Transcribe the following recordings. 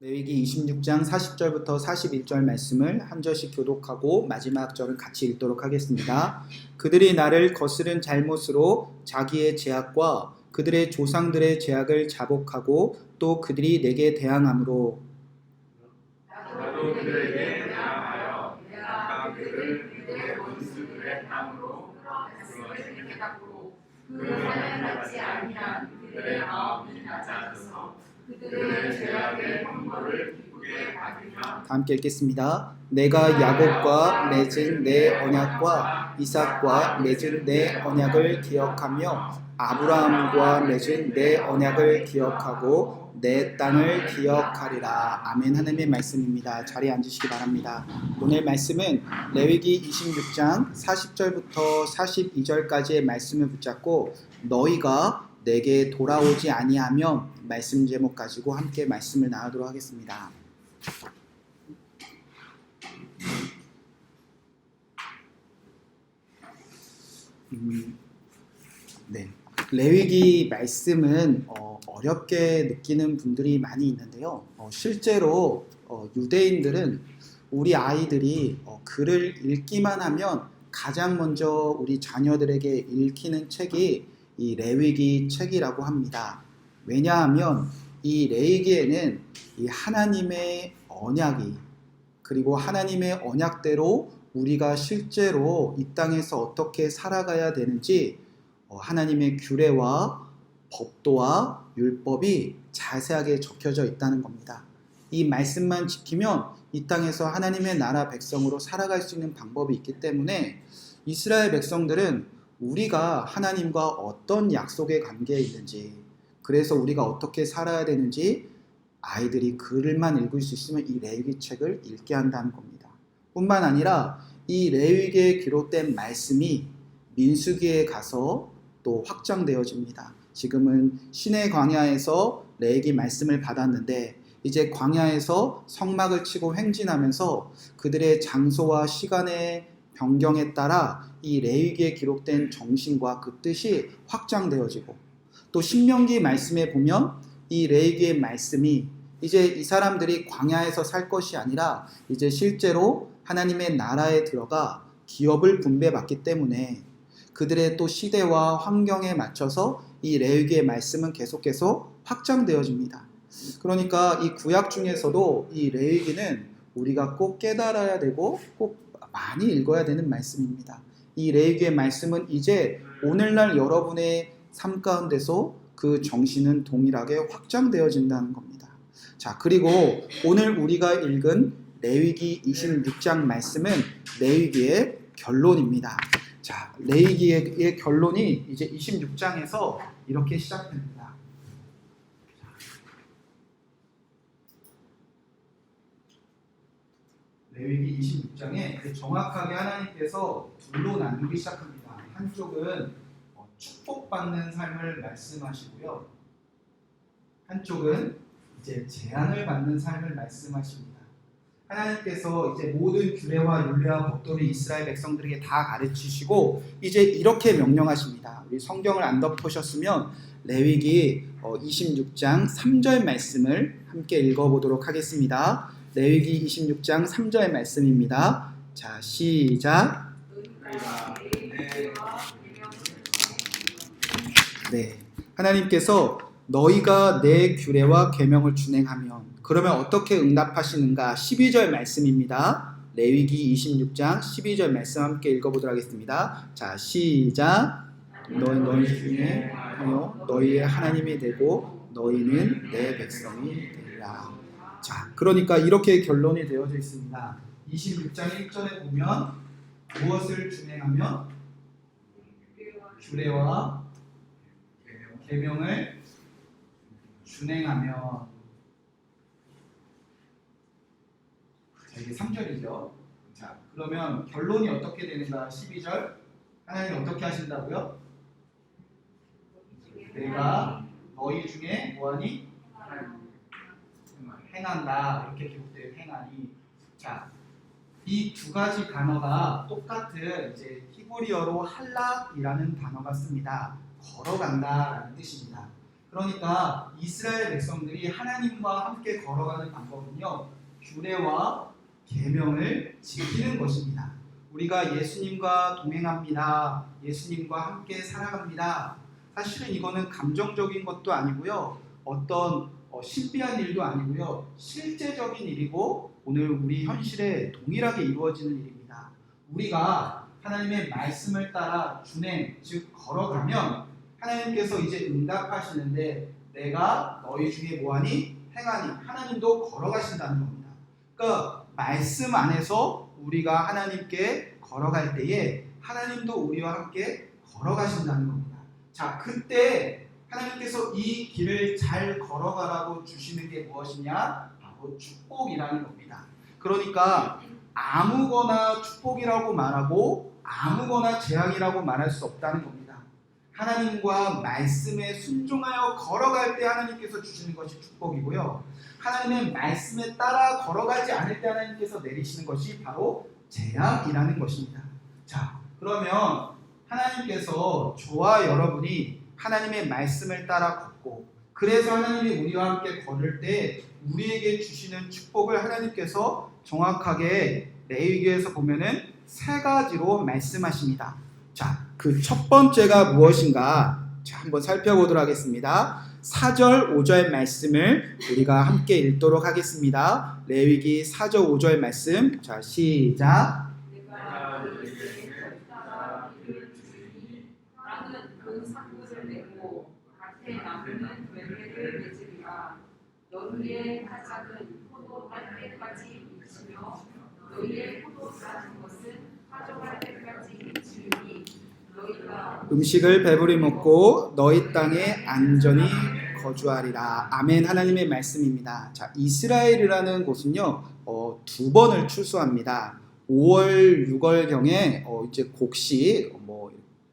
레위기 26장 40절부터 41절 말씀을 한 절씩 교독하고 마지막 절은 같이 읽도록 하겠습니다. 그들이 나를 거스른 잘못으로 자기의 죄악과 그들의 조상들의 죄악을 자복하고 또 그들이 내게 대항함으로 나도 그들에게 대항하여 내가 그들을 그들의 원수들의 땅으로 그것을 깨닫고 그 선을 받지 아니한 그들의 마음이 낮아져서 그들의 죄악의 형벌을 기쁘게 받으며 다 함께 읽겠습니다. 내가 야곱과 맺은 내 언약과 이삭과 맺은 내 언약을 기억하며 아브라함과 맺은 내 언약을 기억하고 내 땅을 기억하리라. 아멘. 하나님의 말씀입니다. 자리에 앉으시기 바랍니다. 오늘 말씀은 레위기 26장 40절부터 42절까지의 말씀을 붙잡고 너희가 내게 돌아오지 아니하면 말씀 제목 가지고 함께 말씀을 나누도록 하겠습니다. 네. 레위기 말씀은 어렵게 느끼는 분들이 많이 있는데요. 실제로 유대인들은 우리 아이들이 글을 읽기만 하면 가장 먼저 우리 자녀들에게 읽히는 책이 이 레위기 책이라고 합니다. 왜냐하면 이 레위기에는 이 하나님의 언약이 그리고 하나님의 언약대로 우리가 실제로 이 땅에서 어떻게 살아가야 되는지 하나님의 규례와 법도와 율법이 자세하게 적혀져 있다는 겁니다. 이 말씀만 지키면 이 땅에서 하나님의 나라 백성으로 살아갈 수 있는 방법이 있기 때문에 이스라엘 백성들은 우리가 하나님과 어떤 약속의 관계에 있는지, 그래서 우리가 어떻게 살아야 되는지 아이들이 글만 읽을 수 있으면 이 레위기 책을 읽게 한다는 겁니다. 뿐만 아니라 이 레위기에 기록된 말씀이 민수기에 가서 또 확장되어집니다. 지금은 시내 광야에서 레위기 말씀을 받았는데 이제 광야에서 성막을 치고 행진하면서 그들의 장소와 시간의 변경에 따라 이 레위기에 기록된 정신과 그 뜻이 확장되어지고 또 신명기 말씀에 보면 이 레위기의 말씀이 이제 이 사람들이 광야에서 살 것이 아니라 이제 실제로 하나님의 나라에 들어가 기업을 분배받기 때문에 그들의 또 시대와 환경에 맞춰서 이 레위기의 말씀은 계속 확장되어집니다. 그러니까 이 구약 중에서도 이 레위기는 우리가 꼭 깨달아야 되고 꼭 많이 읽어야 되는 말씀입니다. 이 레위기의 말씀은 이제 오늘날 여러분의 삶 가운데서 그 정신은 동일하게 확장되어진다는 겁니다. 자, 그리고 오늘 우리가 읽은 레위기 26장 말씀은 레위기의 결론입니다. 자, 레위기의 결론이 이제 26장에서 이렇게 시작됩니다. 레위기 26장에 정확하게 하나님께서 둘로 나누기 시작합니다. 한쪽은 축복받는 삶을 말씀하시고요. 한쪽은 이제 재앙을 받는 삶을 말씀하십니다. 하나님께서 이제 모든 규례와 율례와 법도를 이스라엘 백성들에게 다 가르치시고 이제 이렇게 명령하십니다. 우리 성경을 안 덮으셨으면 레위기 26장 3절 말씀을 함께 읽어보도록 하겠습니다. 레위기 26장 3절 말씀입니다. 자, 시작. 네, 하나님께서 너희가 내 규례와 계명을 준행하면 그러면 어떻게 응답하시는가? 12절 말씀입니다. 레위기 26장 12절 말씀 함께 읽어보도록 하겠습니다. 자, 시작. 너희 중에 하여 너희의 하나님이 되고 너희는 내 백성이 되리라. 자, 그러니까 이렇게 결론이 되어져 있습니다. 26장 1절에 보면 무엇을 준행하면? 규례와 계명을 준행하면. 자, 이게 3절이죠. 자, 그러면 결론이 어떻게 되는가? 12절 하나님이 어떻게 하신다고요? 내가 너희 중에 뭐하니? 행한다. 이렇게 기록되어 행하니. 자, 이 두 가지 단어가 똑같은 이제 히브리어로 할락이라는 단어가 씁니다. 걸어간다라는 뜻입니다. 그러니까 이스라엘 백성들이 하나님과 함께 걸어가는 방법은요, 규례와 계명을 지키는 것입니다. 우리가 예수님과 동행합니다. 예수님과 함께 살아갑니다. 사실은 이거는 감정적인 것도 아니고요, 어떤 신비한 일도 아니고요, 실제적인 일이고 오늘 우리 현실에 동일하게 이루어지는 일입니다. 우리가 하나님의 말씀을 따라 준행, 즉 걸어가면 하나님께서 이제 응답하시는데 내가 너희 중에 뭐하니? 행하니. 하나님도 걸어가신다는 겁니다. 그러니까 말씀 안에서 우리가 하나님께 걸어갈 때에 하나님도 우리와 함께 걸어가신다는 겁니다. 자, 그때 하나님께서 이 길을 잘 걸어가라고 주시는 게 무엇이냐? 바로 축복이라는 겁니다. 그러니까 아무거나 축복이라고 말하고 아무거나 재앙이라고 말할 수 없다는 겁니다. 하나님과 말씀에 순종하여 걸어갈 때 하나님께서 주시는 것이 축복이고요, 하나님의 말씀에 따라 걸어가지 않을 때 하나님께서 내리시는 것이 바로 재앙이라는 것입니다. 자, 그러면 하나님께서 저와 여러분이 하나님의 말씀을 따라 걷고, 그래서 하나님이 우리와 함께 걸을 때 우리에게 주시는 축복을 하나님께서 정확하게 레위기에서 보면은 세 가지로 말씀하십니다. 자, 그 첫 번째가 무엇인가? 자, 한번 살펴보도록 하겠습니다. 4절, 5절 말씀을 우리가 함께 읽도록 하겠습니다. 레위기 4절, 5절 말씀. 자, 시작. 내가 너희에게 따라 길을 주시니 나는 그 상급을 내고 밭에 나무는 열매를 맺으리라. 너희의 타작은 포도 딸 때까지 미치며 너희의 포도 싼 것은 파종할 때까지 미치리니 너희가 음식을 배부리 먹고 너희 땅에 안전히 거주하리라. 아멘. 하나님의 말씀입니다. 자, 이스라엘이라는 곳은요, 두 번을 출소합니다. 5월, 6월경에 이제 곡식,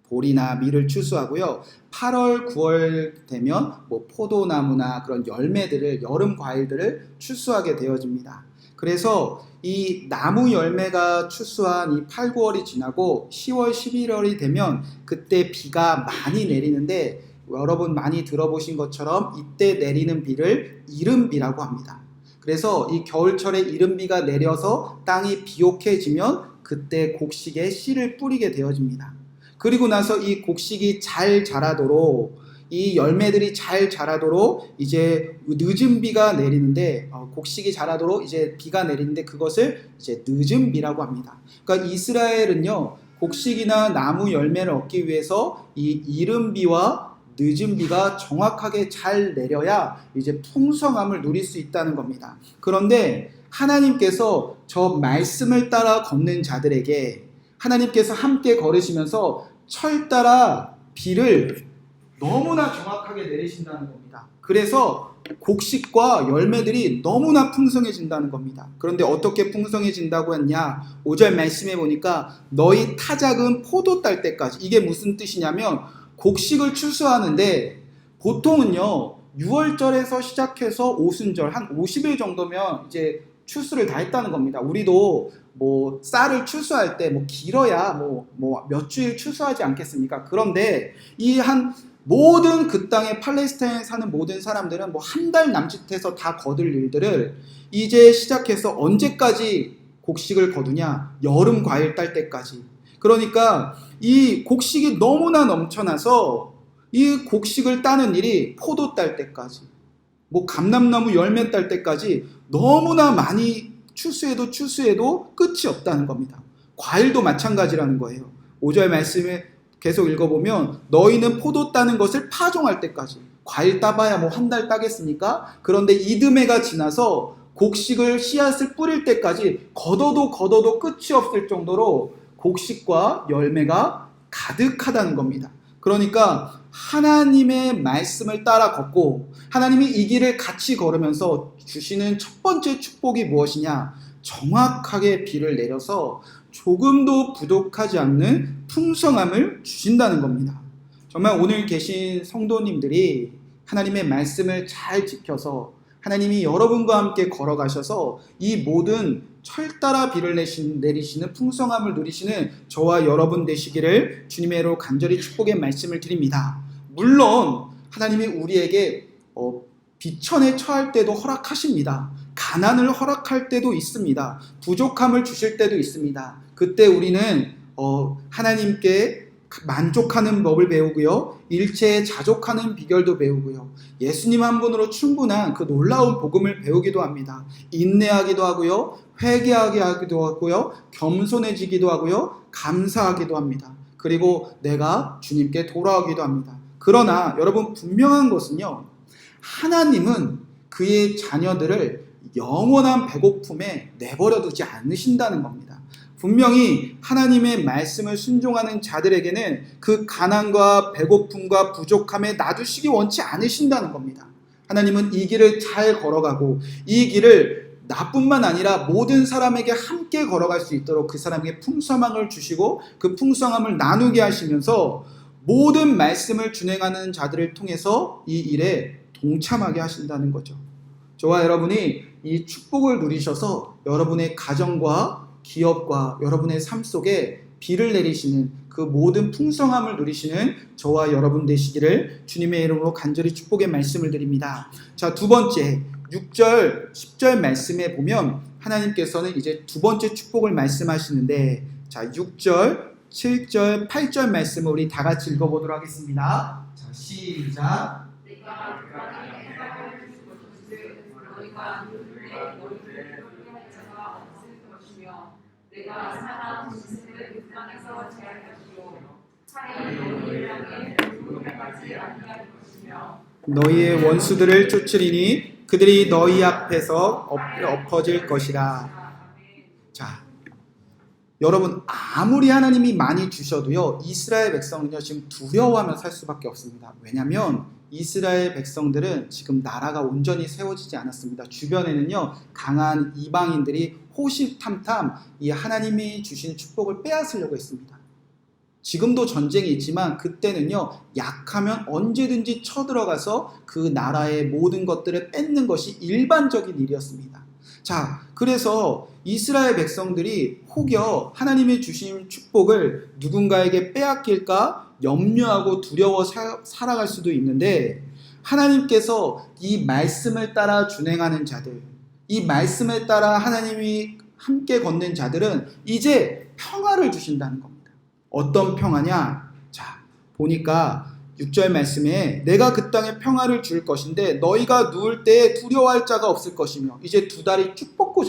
보리나 밀을 출소하고요. 8월, 9월 되면 포도나무나 그런 열매들을, 여름 과일들을 출소하게 되어집니다. 그래서 이 나무 열매가 출소한 이 8, 9월이 지나고 10월, 11월이 되면 그때 비가 많이 내리는데, 여러분 많이 들어보신 것처럼 이때 내리는 비를 이른비라고 합니다. 그래서 이 겨울철에 이른비가 내려서 땅이 비옥해지면 그때 곡식에 씨를 뿌리게 되어집니다. 그리고 나서 이 곡식이 잘 자라도록, 이 열매들이 잘 자라도록 이제 늦은 비가 내리는데, 곡식이 자라도록 이제 비가 내리는데 그것을 이제 늦은 비라고 합니다. 그러니까 이스라엘은요, 곡식이나 나무 열매를 얻기 위해서 이 이른 비와 늦은 비가 정확하게 잘 내려야 이제 풍성함을 누릴 수 있다는 겁니다. 그런데 하나님께서 저 말씀을 따라 걷는 자들에게 하나님께서 함께 걸으시면서 철 따라 비를 너무나 정확하게 내리신다는 겁니다. 그래서 곡식과 열매들이 너무나 풍성해진다는 겁니다. 그런데 어떻게 풍성해진다고 했냐? 5절 말씀해 보니까 너희 타작은 포도 딸 때까지. 이게 무슨 뜻이냐면 곡식을 출소하는데 보통은요 6월절에서 시작해서 오순절 한 50일 정도면 이제 출수를 다 했다는 겁니다. 우리도 쌀을 출수할 때 길어야 몇 주일 출수하지 않겠습니까? 그런데 모든 그 땅에 팔레스타인에 사는 모든 사람들은 한 달 남짓해서 다 거둘 일들을 이제 시작해서 언제까지 곡식을 거두냐? 여름 과일 딸 때까지. 그러니까 이 곡식이 너무나 넘쳐나서 이 곡식을 따는 일이 포도 딸 때까지, 감람나무 열매 딸 때까지 너무나 많이 출수해도 끝이 없다는 겁니다. 과일도 마찬가지라는 거예요. 5절 말씀에 계속 읽어보면 너희는 포도 따는 것을 파종할 때까지. 과일 따봐야 한 달 따겠습니까? 그런데 이듬해가 지나서 곡식을 씨앗을 뿌릴 때까지 걷어도 끝이 없을 정도로 곡식과 열매가 가득하다는 겁니다. 그러니까 하나님의 말씀을 따라 걷고 하나님이 이 길을 같이 걸으면서 주시는 첫 번째 축복이 무엇이냐? 정확하게 비를 내려서 조금도 부족하지 않는 풍성함을 주신다는 겁니다. 정말 오늘 계신 성도님들이 하나님의 말씀을 잘 지켜서 하나님이 여러분과 함께 걸어가셔서 이 모든 철 따라 비를 내리시는 풍성함을 누리시는 저와 여러분 되시기를 주님의 이름으로 간절히 축복의 말씀을 드립니다. 물론 하나님이 우리에게 비천에 처할 때도 허락하십니다. 가난을 허락할 때도 있습니다. 부족함을 주실 때도 있습니다. 그때 우리는 하나님께 만족하는 법을 배우고요. 일체에 자족하는 비결도 배우고요. 예수님 한 분으로 충분한 그 놀라운 복음을 배우기도 합니다. 인내하기도 하고요. 회개하기도 하고요. 겸손해지기도 하고요. 감사하기도 합니다. 그리고 내가 주님께 돌아오기도 합니다. 그러나 여러분 분명한 것은요. 하나님은 그의 자녀들을 영원한 배고픔에 내버려 두지 않으신다는 겁니다. 분명히 하나님의 말씀을 순종하는 자들에게는 그 가난과 배고픔과 부족함에 놔두시기 원치 않으신다는 겁니다. 하나님은 이 길을 잘 걸어가고 이 길을 나뿐만 아니라 모든 사람에게 함께 걸어갈 수 있도록 그 사람에게 풍성함을 주시고 그 풍성함을 나누게 하시면서 모든 말씀을 준행하는 자들을 통해서 이 일에 동참하게 하신다는 거죠. 저와 여러분이 이 축복을 누리셔서 여러분의 가정과 기업과 여러분의 삶 속에 비를 내리시는 그 모든 풍성함을 누리시는 저와 여러분 되시기를 주님의 이름으로 간절히 축복의 말씀을 드립니다. 자, 두 번째 6절 10절 말씀에 보면 하나님께서는 이제 두 번째 축복을 말씀하시는데, 자 6절 7절 8절 말씀을 우리 다 같이 읽어보도록 하겠습니다. 자, 시작. 너희가 너희를 할 자가 없을 것이며 내가 사나운 짐승을 그 땅에서 제할 것이요 차라리 너희를 향해 돌아가지 아니할 것이며 너희의 원수들을 쫓으리니 그들이 너희 앞에서 엎어질 것이라. 자, 여러분 아무리 하나님이 많이 주셔도요 이스라엘 백성은요 지금 두려워하며 살 수밖에 없습니다. 왜냐하면 이스라엘 백성들은 지금 나라가 온전히 세워지지 않았습니다. 주변에는요 강한 이방인들이 호시탐탐 이 하나님이 주신 축복을 빼앗으려고 했습니다. 지금도 전쟁이 있지만 그때는요 약하면 언제든지 쳐들어가서 그 나라의 모든 것들을 뺏는 것이 일반적인 일이었습니다. 자, 그래서 이스라엘 백성들이 혹여 하나님이 주신 축복을 누군가에게 빼앗길까 염려하고 두려워 살아갈 수도 있는데, 하나님께서 이 말씀을 따라 준행하는 자들, 이 말씀을 따라 하나님이 함께 걷는 자들은 이제 평화를 주신다는 겁니다. 어떤 평화냐? 자, 보니까 6절 말씀에 내가 그 땅에 평화를 줄 것인데 너희가 누울 때에 두려워할 자가 없을 것이며, 이제 두 다리 쭉 뻗고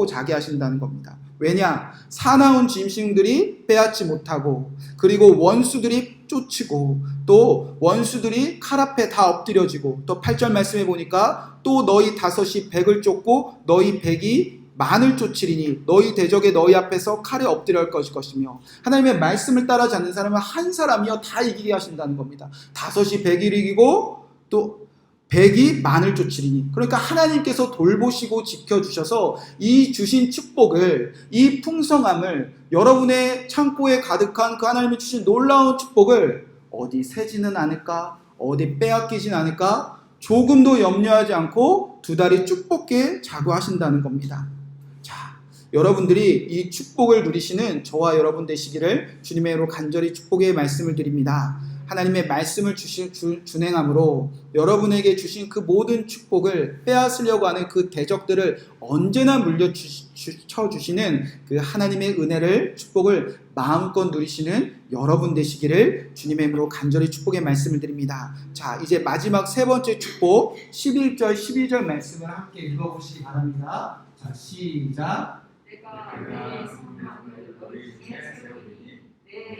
자게 하신다는 겁니다. 왜냐? 사나운 짐승들이 빼앗지 못하고, 그리고 원수들이 쫓이고, 또 원수들이 칼 앞에 다 엎드려지고, 또 8절 말씀해 보니까 또 너희 다섯이 백을 쫓고 너희 백이 만을 쫓으리니 너희 대적에 너희 앞에서 칼에 엎드려 할 것이며, 하나님의 말씀을 따라지 않는 사람은 한 사람이요 다 이기게 하신다는 겁니다. 다섯이 백을 이기고 또 백이 만을 쫓으리니, 그러니까 하나님께서 돌보시고 지켜주셔서 이 주신 축복을, 이 풍성함을, 여러분의 창고에 가득한 그 하나님이 주신 놀라운 축복을 어디 새지는 않을까, 어디 빼앗기진 않을까, 조금도 염려하지 않고 두 다리 쭉 뻗게 자고 하신다는 겁니다. 자, 여러분들이 이 축복을 누리시는 저와 여러분 되시기를 주님의 이름으로 간절히 축복의 말씀을 드립니다. 하나님의 말씀을 준행함으로 여러분에게 주신 그 모든 축복을 빼앗으려고 하는 그 대적들을 언제나 물려쳐주시는 그 하나님의 은혜를, 축복을 마음껏 누리시는 여러분 되시기를 주님의 이름으로 간절히 축복의 말씀을 드립니다. 자, 이제 마지막 세 번째 축복 11절 12절 말씀을 함께 읽어보시기 바랍니다. 자, 시작. 내가 너희의 성막을 너희 중에 세우리니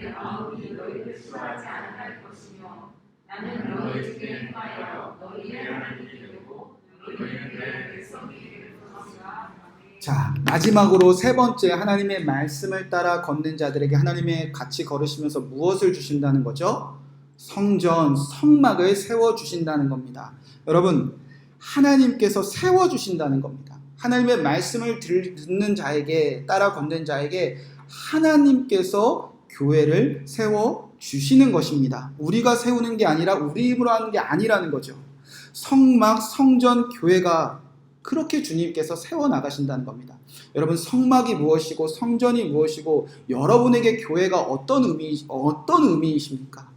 내 마음이 너희를 싫어하지 않을 것이며 나는 너희 중에 행하여 너희의 하나님이 되고 너희는 내 백성이 될 것이라. 자, 마지막으로 세 번째, 하나님의 말씀을 따라 걷는 자들에게 하나님의 같이 걸으시면서 무엇을 주신다는 거죠? 성전, 성막을 세워주신다는 겁니다. 여러분, 하나님께서 세워주신다는 겁니다. 하나님의 말씀을 듣는 자에게, 따라 걷는 자에게 하나님께서 교회를 세워주시는 것입니다. 우리가 세우는 게 아니라 우리 힘으로 하는 게 아니라는 거죠. 성막, 성전, 교회가 그렇게 주님께서 세워나가신다는 겁니다. 여러분, 성막이 무엇이고 성전이 무엇이고 여러분에게 교회가 어떤 의미이십니까?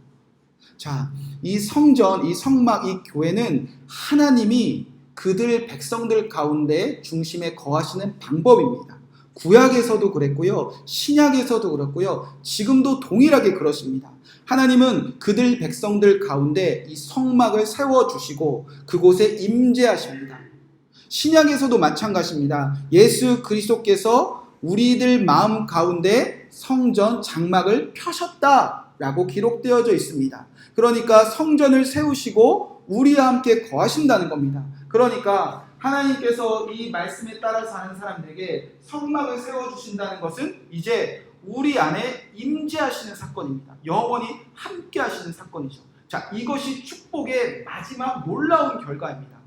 자, 이 성전, 이 성막, 이 교회는 하나님이 그들 백성들 가운데 중심에 거하시는 방법입니다. 구약에서도 그랬고요. 신약에서도 그렇고요. 지금도 동일하게 그러십니다. 하나님은 그들 백성들 가운데 이 성막을 세워주시고 그곳에 임재하십니다. 신약에서도 마찬가지입니다. 예수 그리스도께서 우리들 마음 가운데 성전 장막을 펴셨다라고 기록되어져 있습니다. 그러니까 성전을 세우시고 우리와 함께 거하신다는 겁니다. 그러니까 하나님께서 이 말씀에 따라 사는 사람들에게 성막을 세워주신다는 것은 이제 우리 안에 임재하시는 사건입니다. 영원히 함께 하시는 사건이죠. 자, 이것이 축복의 마지막 놀라운 결과입니다.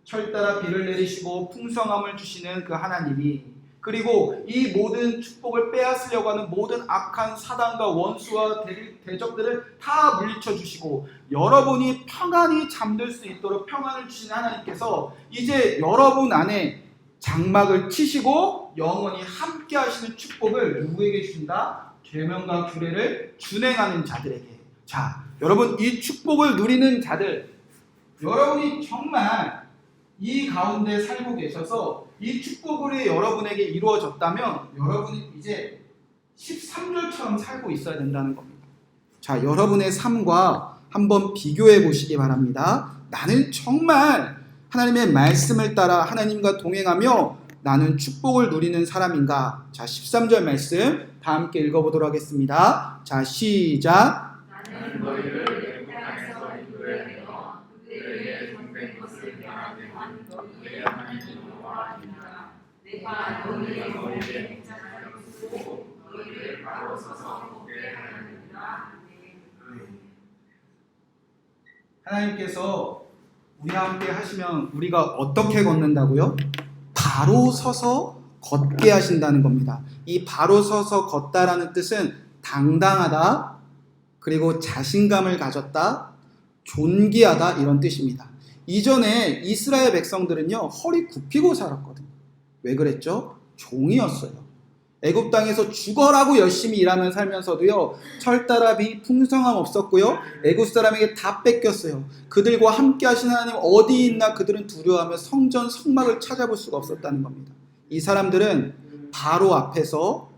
철 따라 비를 내리시고 풍성함을 주시는 그 하나님이, 그리고 이 모든 축복을 빼앗으려고 하는 모든 악한 사단과 원수와 대적들을 다 물리쳐 주시고 여러분이 평안히 잠들 수 있도록 평안을 주시는 하나님께서 이제 여러분 안에 장막을 치시고 영원히 함께 하시는 축복을 누구에게 주신다? 계명과 규례를 준행하는 자들에게. 자, 여러분, 이 축복을 누리는 자들, 여러분이 정말 이 가운데 살고 계셔서 이 축복이 여러분에게 이루어졌다면 여러분이 이제 13절처럼 살고 있어야 된다는 겁니다. 자, 여러분의 삶과 한번 비교해 보시기 바랍니다. 나는 정말 하나님의 말씀을 따라 하나님과 동행하며 나는 축복을 누리는 사람인가? 자, 13절 말씀 다 함께 읽어보도록 하겠습니다. 자, 시작. 나는 너희를 내 땅에서 인도하여 그들에게 전된 것을 면하게 한 너희의 하나님 여호와이니라. 내가 너희의 머리에 백장을 쓰고 너희를 바로 서서 걷게 하느니라. 하나님께서 우리와 함께 하시면 우리가 어떻게 걷는다고요? 바로 서서 걷게 하신다는 겁니다. 이 바로 서서 걷다라는 뜻은 당당하다, 그리고 자신감을 가졌다, 존귀하다, 이런 뜻입니다. 이전에 이스라엘 백성들은요, 허리 굽히고 살았거든요. 왜 그랬죠? 종이었어요. 애굽 땅에서 죽어라고 열심히 일하며 살면서도요, 철다라비 풍성함 없었고요, 애굽 사람에게 다 뺏겼어요. 그들과 함께 하신 하나님 어디 있나 그들은 두려워하며 성전 성막을 찾아볼 수가 없었다는 겁니다. 이 사람들은 바로 앞에서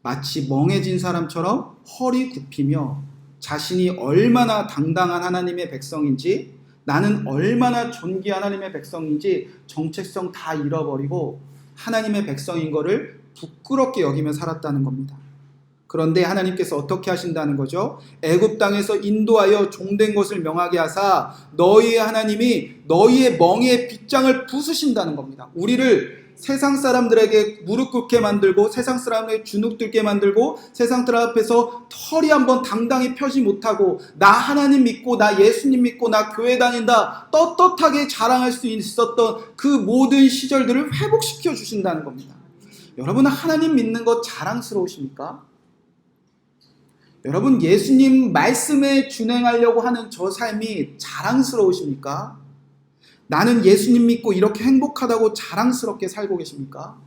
마치 멍해진 사람처럼 허리 굽히며 자신이 얼마나 당당한 하나님의 백성인지, 나는 얼마나 존귀한 하나님의 백성인지 정체성 다 잃어버리고 하나님의 백성인 거를 부끄럽게 여기며 살았다는 겁니다. 그런데 하나님께서 어떻게 하신다는 거죠? 애굽 땅에서 인도하여 종된 것을 명하게 하사 너희의 하나님이 너희의 멍에의 빗장을 부수신다는 겁니다. 우리를 세상 사람들에게 무릎 꿇게 만들고 세상 사람에게 주눅 들게 만들고 세상 사람 앞에서 털이 한번 당당히 펴지 못하고 나 하나님 믿고 나 예수님 믿고 나 교회 다닌다 떳떳하게 자랑할 수 있었던 그 모든 시절들을 회복시켜 주신다는 겁니다. 여러분, 하나님 믿는 거 자랑스러우십니까? 여러분, 예수님 말씀에 준행하려고 하는 저 삶이 자랑스러우십니까? 나는 예수님 믿고 이렇게 행복하다고 자랑스럽게 살고 계십니까?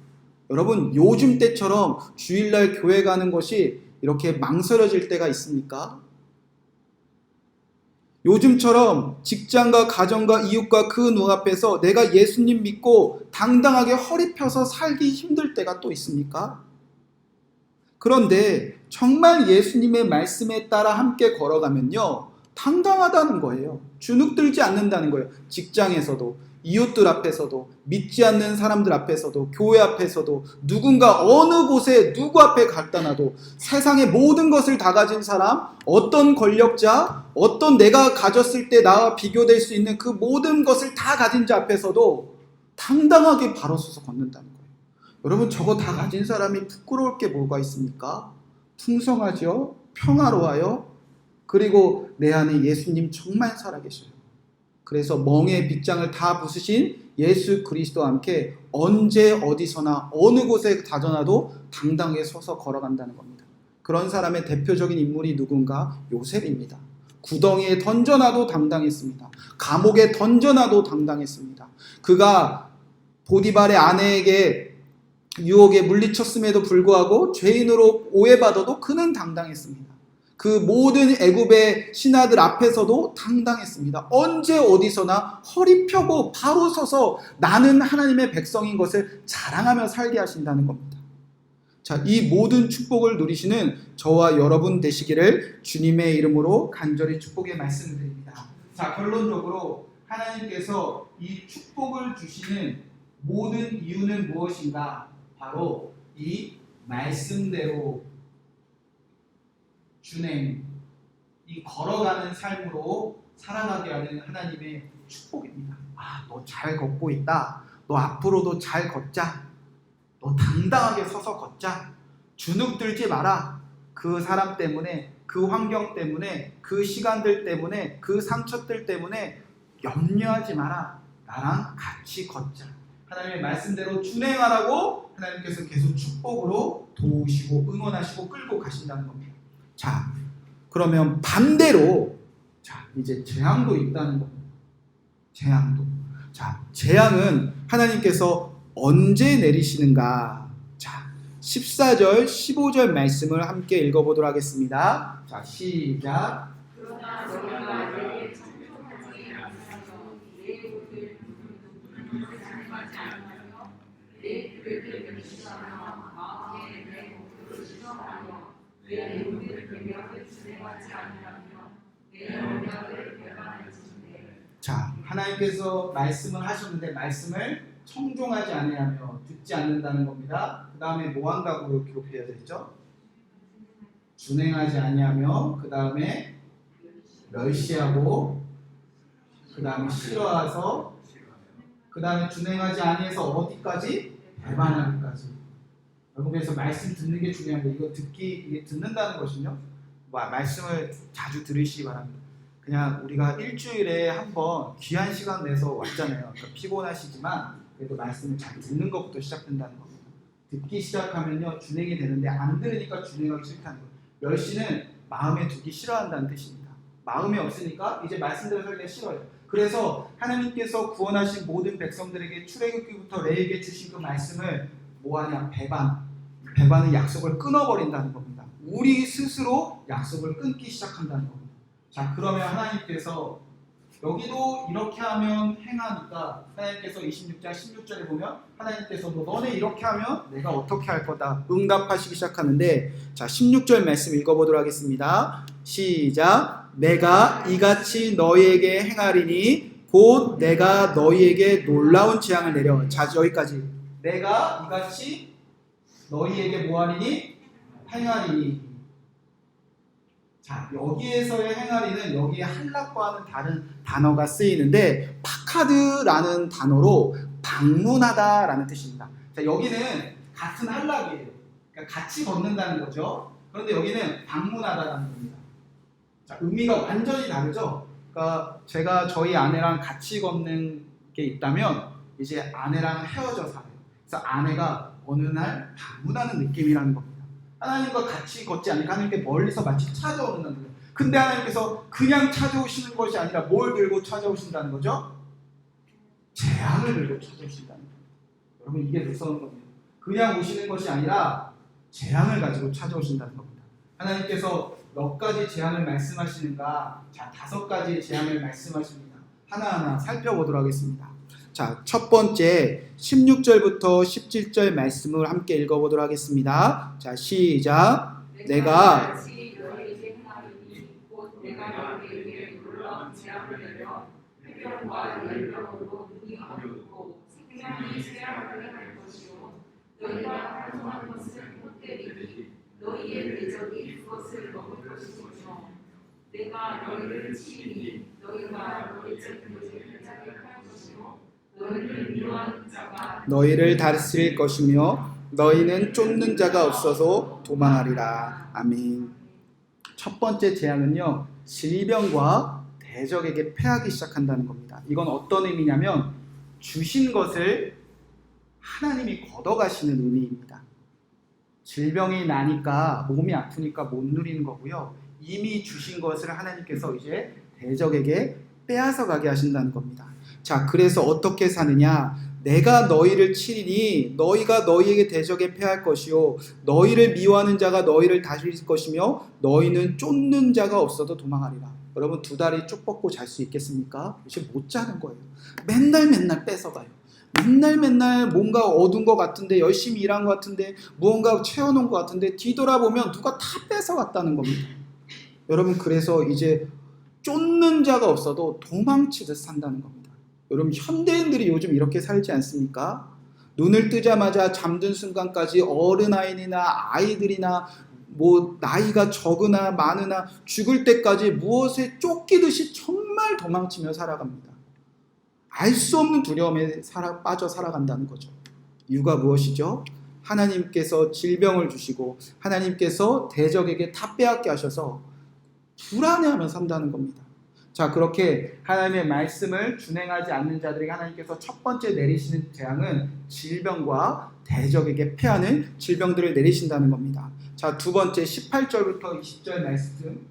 여러분, 요즘 때처럼 주일날 교회 가는 것이 이렇게 망설여질 때가 있습니까? 요즘처럼 직장과 가정과 이웃과 그 눈앞에서 내가 예수님 믿고 당당하게 허리 펴서 살기 힘들 때가 또 있습니까? 그런데 정말 예수님의 말씀에 따라 함께 걸어가면요, 당당하다는 거예요. 주눅 들지 않는다는 거예요. 직장에서도, 이웃들 앞에서도, 믿지 않는 사람들 앞에서도, 교회 앞에서도, 누군가 어느 곳에 누구 앞에 갖다 놔도 세상의 모든 것을 다 가진 사람, 어떤 권력자, 어떤 내가 가졌을 때 나와 비교될 수 있는 그 모든 것을 다 가진 자 앞에서도 당당하게 바로 서서 걷는다는 거예요. 여러분, 저거 다 가진 사람이 부끄러울 게 뭐가 있습니까? 풍성하죠? 평화로워요? 그리고 내 안에 예수님 정말 살아계셔요. 그래서 멍에 빗장을 다 부수신 예수 그리스도와 함께 언제 어디서나 어느 곳에 다져놔도 당당하게 서서 걸어간다는 겁니다. 그런 사람의 대표적인 인물이 누군가? 요셉입니다. 구덩이에 던져놔도 당당했습니다. 감옥에 던져놔도 당당했습니다. 그가 보디발의 아내에게 유혹에 물리쳤음에도 불구하고 죄인으로 오해받아도 그는 당당했습니다. 그 모든 애굽의 신하들 앞에서도 당당했습니다. 언제 어디서나 허리 펴고 바로 서서 나는 하나님의 백성인 것을 자랑하며 살게 하신다는 겁니다. 자, 이 모든 축복을 누리시는 저와 여러분 되시기를 주님의 이름으로 간절히 축복의 말씀을 드립니다. 자, 결론적으로 하나님께서 이 축복을 주시는 모든 이유는 무엇인가? 바로 이 말씀대로 준행, 이 걸어가는 삶으로 살아가게 하는 하나님의 축복입니다. 아, 너 잘 걷고 있다. 너 앞으로도 잘 걷자. 너 당당하게 서서 걷자. 주눅 들지 마라. 그 사람 때문에, 그 환경 때문에, 그 시간들 때문에, 그 상처들 때문에 염려하지 마라. 나랑 같이 걷자. 하나님의 말씀대로 준행하라고 하나님께서 계속 축복으로 도우시고 응원하시고 끌고 가신다는 겁니다. 자, 그러면 반대로 자, 이제 재앙도 있다는 겁니다. 재앙도. 자, 재앙은 하나님께서 언제 내리시는가? 자, 14절, 15절 말씀을 함께 읽어보도록 하겠습니다. 자, 시작. 그러나 너희가 내게 청종하지 아니하여 내 법을 사랑하지 않으며 내 규례를 멸시하며 마음에 내 법을 싫어하며 내 모든 계명을 준행하지 아니하며 내 언약을 배반할진대. 자, 하나님께서 말씀을 하셨는데 말씀을 청종하지 아니하며 듣지 않는다는 겁니다. 그 다음에 뭐 한다고 기록되어 있죠? 준행하지 아니하며 그 다음에 멸시하고 그 다음에 싫어해서 그 다음에 준행하지 아니해서 어디까지? 배반하기까지. 여러분, 그래서 말씀 듣는 게 중요합니다. 이거 이게 듣는다는 것은요, 말씀을 자주 들으시기 바랍니다. 그냥 우리가 일주일에 한 번 귀한 시간 내서 왔잖아요. 그러니까 피곤하시지만 그래도 말씀을 잘 듣는 것부터 시작된다는 겁니다. 듣기 시작하면요 준행이 되는데 안 들으니까 준행하기 싫다는 거예요. 멸시는 마음에 두기 싫어한다는 뜻입니다. 마음이 없으니까 이제 말씀대로 살기가 싫어요. 그래서 하나님께서 구원하신 모든 백성들에게 출애굽기부터 레위기에 주신 그 말씀을 뭐하냐? 배반은 약속을 끊어버린다는 겁니다. 우리 스스로 약속을 끊기 시작한다는 겁니다. 자, 그러면 하나님께서 여기도 이렇게 하면 행하니까 하나님께서 26장 16절에 보면 하나님께서 너네 이렇게 하면 내가 어떻게 할 거다 응답하시기 시작하는데, 자 16절 말씀 읽어보도록 하겠습니다. 시작. 내가 이같이 너희에게 행하리니 곧 내가 너희에게 놀라운 재앙을 내려. 자, 여기까지. 내가 이같이 너희에게 뭐하리니? 행하리니. 자, 여기에서의 행하리는 여기에 할락과는 다른 단어가 쓰이는데 파카드라는 단어로 방문하다라는 뜻입니다. 자, 여기는 같은 할락이에요. 그러니까 같이 걷는다는 거죠. 그런데 여기는 방문하다라는 겁니다. 자, 의미가 완전히 다르죠. 그러니까 제가 저희 아내랑 같이 걷는 게 있다면 이제 아내랑 헤어져 살아요. 그래서 아내가 어느 날 방문하는 느낌이라는 겁니다. 하나님과 같이 걷지 않으니까 하나님께 멀리서 마치 찾아오는 거예요. 근데 하나님께서 그냥 찾아오시는 것이 아니라 뭘 들고 찾아오신다는 거죠? 재앙을 들고 찾아오신다는 거예요. 여러분, 이게 무서운 겁니다. 그냥 오시는 것이 아니라 재앙을 가지고 찾아오신다는 겁니다. 하나님께서 몇 가지 재앙을 말씀하시는가? 자, 5가지의 재앙을 말씀하십니다. 하나하나 살펴보도록 하겠습니다. 자, 첫 번째 16절부터 17절 말씀을 함께 읽어보도록 하겠습니다. 자, 시작. 내가 너희에게 행하리니 곧 내가 너희에게 놀라운 재앙을 내려 해변과 열병으로 눈이 어둡고 생명이 쇠하게 할 것이요 너희가 활동한 것을 못 때리니 너희의 대적이 그것을 먹을 것이며 내가 너희를 치니 너희가 너희 죄를 짜게 할 것이요 너희를 다스릴 것이며 너희는 쫓는 자가 없어서 도망하리라. 아멘. 첫 번째 재앙은요, 질병과 대적에게 패하기 시작한다는 겁니다. 이건 어떤 의미냐면 주신 것을 하나님이 걷어가시는 의미입니다. 질병이 나니까 몸이 아프니까 못 누리는 거고요. 이미 주신 것을 하나님께서 이제 대적에게 빼앗아 가게 하신다는 겁니다. 자, 그래서 어떻게 사느냐? 내가 너희를 치리니 너희가 너희에게 대적에 패할 것이요 너희를 미워하는 자가 너희를 다스릴 것이며 너희는 쫓는 자가 없어도 도망하리라. 여러분 두 다리 쭉 뻗고 잘 수 있겠습니까? 이제 못 자는 거예요. 맨날 뺏어가요. 맨날 뭔가 얻은 것 같은데 열심히 일한 것 같은데 무언가 채워놓은 것 같은데 뒤돌아보면 누가 다 뺏어갔다는 겁니다. 여러분 그래서 이제 쫓는 자가 없어도 도망치듯 산다는 겁니다. 여러분 현대인들이 요즘 이렇게 살지 않습니까? 눈을 뜨자마자 잠든 순간까지 어른아이나 아이들이나 뭐 나이가 적으나 많으나 죽을 때까지 무엇에 쫓기듯이 정말 도망치며 살아갑니다. 알 수 없는 두려움에 빠져 살아간다는 거죠. 이유가 무엇이죠? 하나님께서 질병을 주시고 하나님께서 대적에게 다 빼앗게 하셔서 불안해하며 산다는 겁니다. 자, 그렇게 하나님의 말씀을 준행하지 않는 자들에게 하나님께서 첫 번째 내리시는 재앙은 질병과 대적에게 패하는 질병들을 내리신다는 겁니다. 자, 두 번째 18절부터 20절 말씀.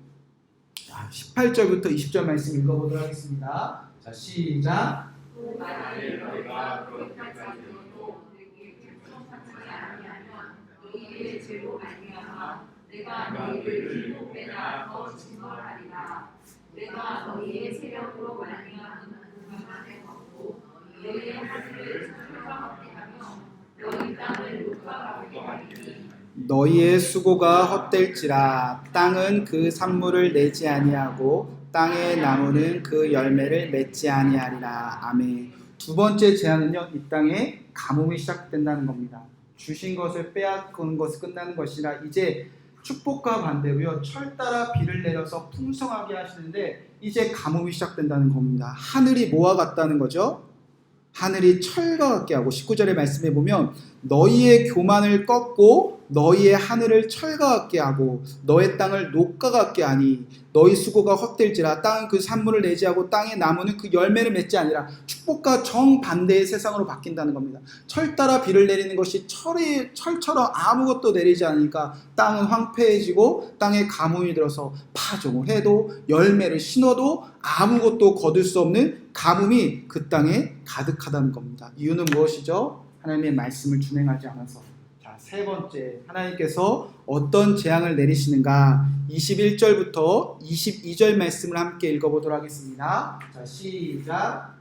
18절부터 20절 말씀 읽어보도록 하겠습니다. 자, 시작. 만일 너희가 거기까지 이르러도 내게 충성하지 아니하면 너희의 죄로 말미암아 내가 너희를 7배나 더 징벌하리라. 내가 너희의 세력으로 말미암은 공간에 걷고 너희의 하늘을 철거하게 하며 너희 땅을 녹아가게 하리니 너희의 수고가 헛될지라 땅은 그 산물을 내지 아니하고 땅의 나무는 그 열매를 맺지 아니하리라. 아멘. 두 번째 재앙은요, 이 땅에 가뭄이 시작된다는 겁니다. 주신 것을 빼앗는 것이 끝나는 것이라 이제 축복과 반대로요, 철 따라 비를 내려서 풍성하게 하시는데 이제 가뭄이 시작된다는 겁니다. 하늘이 뭐와 같다는 거죠? 하늘이 철과 같게 하고 19절의 말씀에 보면 너희의 교만을 꺾고 너희의 하늘을 철과 같게 하고 너의 땅을 녹과 같게 하니 너희 수고가 헛될지라 땅은 그 산물을 내지 하고 땅의 나무는 그 열매를 맺지 아니라 축복과 정반대의 세상으로 바뀐다는 겁니다. 철 따라 비를 내리는 것이 철처럼 아무것도 내리지 않으니까 땅은 황폐해지고 땅에 가뭄이 들어서 파종을 해도 열매를 신어도 아무것도 거둘 수 없는 가뭄이 그 땅에 가득하다는 겁니다. 이유는 무엇이죠? 하나님의 말씀을 준행하지 않아서. 자, 세 번째, 하나님께서 어떤 재앙을 내리시는가? 21절부터 22절 말씀을 함께 읽어보도록 하겠습니다. 자, 시작.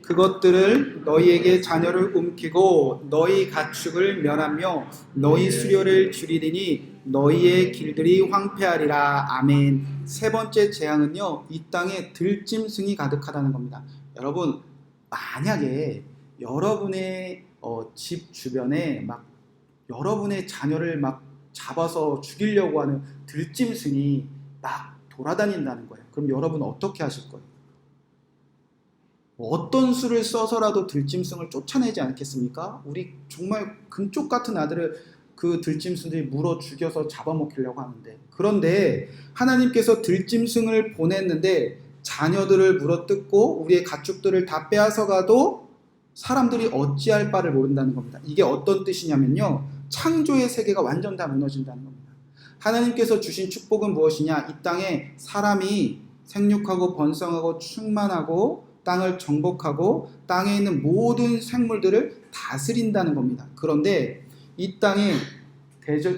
그것들을 너희에게 자녀를 움키고 너희 가축을 멸하며 너희 수료를 줄이리니 너희의 길들이 황폐하리라. 아멘. 세 번째 재앙은요, 이 땅에 들짐승이 가득하다는 겁니다. 여러분, 만약에 여러분의 집 주변에 막 여러분의 자녀를 막 잡아서 죽이려고 하는 들짐승이 막 돌아다닌다는 거예요. 그럼 여러분 어떻게 하실 거예요? 어떤 수를 써서라도 들짐승을 쫓아내지 않겠습니까? 우리 정말 금쪽 같은 아들을 그 들짐승들이 물어 죽여서 잡아먹히려고 하는데, 그런데 하나님께서 들짐승을 보냈는데 자녀들을 물어뜯고 우리의 가축들을 다 빼앗아가도 사람들이 어찌할 바를 모른다는 겁니다. 이게 어떤 뜻이냐면요, 창조의 세계가 완전 다 무너진다는 겁니다. 하나님께서 주신 축복은 무엇이냐? 이 땅에 사람이 생육하고 번성하고 충만하고 땅을 정복하고 땅에 있는 모든 생물들을 다스린다는 겁니다. 그런데 이 땅에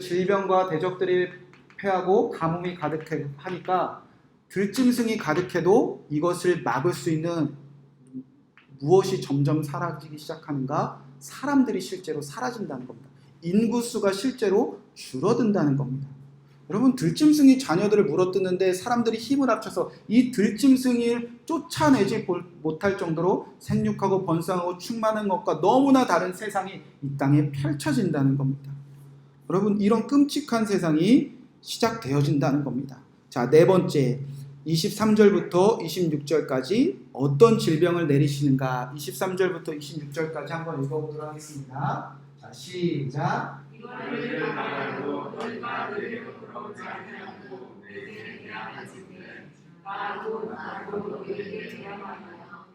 질병과 대적들이 패하고 가뭄이 가득하니까 들짐승이 가득해도 이것을 막을 수 있는 무엇이 점점 사라지기 시작하는가? 사람들이 실제로 사라진다는 겁니다. 인구수가 실제로 줄어든다는 겁니다. 여러분, 들짐승이 자녀들을 물어뜯는데 사람들이 힘을 합쳐서 이 들짐승을 쫓아내지 못할 정도로 생육하고 번성하고 충만한 것과 너무나 다른 세상이 이 땅에 펼쳐진다는 겁니다. 여러분, 이런 끔찍한 세상이 시작되어진다는 겁니다. 자, 네 번째, 23절부터 26절까지 어떤 질병을 내리시는가? 23절부터 26절까지 한번 읽어보도록 하겠습니다. 자, 시작. 이거를 말하고 너희가 너희로 돌아오지 아니하고 내게 대항하지니 나도 너희에게 대항하며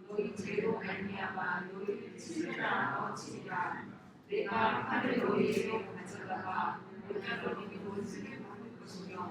너희 죄로 말미암아 너희를 치리라. 내가 칼을 너희에게 가져다가 너희가 못쓰게 할 것이며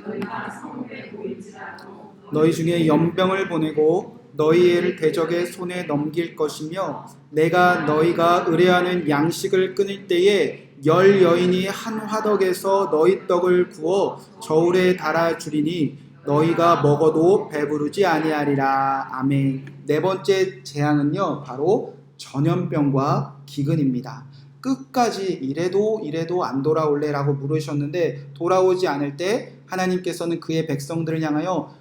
너희가 성읍에 보일지라도 너희 중에 연병을 보내고 너희 애를 대적의 손에 넘길 것이며 내가 너희가 의뢰하는 양식을 끊을 때에 열 여인이 한 화덕에서 너희 떡을 구워 저울에 달아 주리니 너희가 먹어도 배부르지 아니하리라. 아멘. 네 번째 재앙은요, 바로 전염병과 기근입니다. 끝까지 이래도 안 돌아올래라고 물으셨는데 돌아오지 않을 때 하나님께서는 그의 백성들을 향하여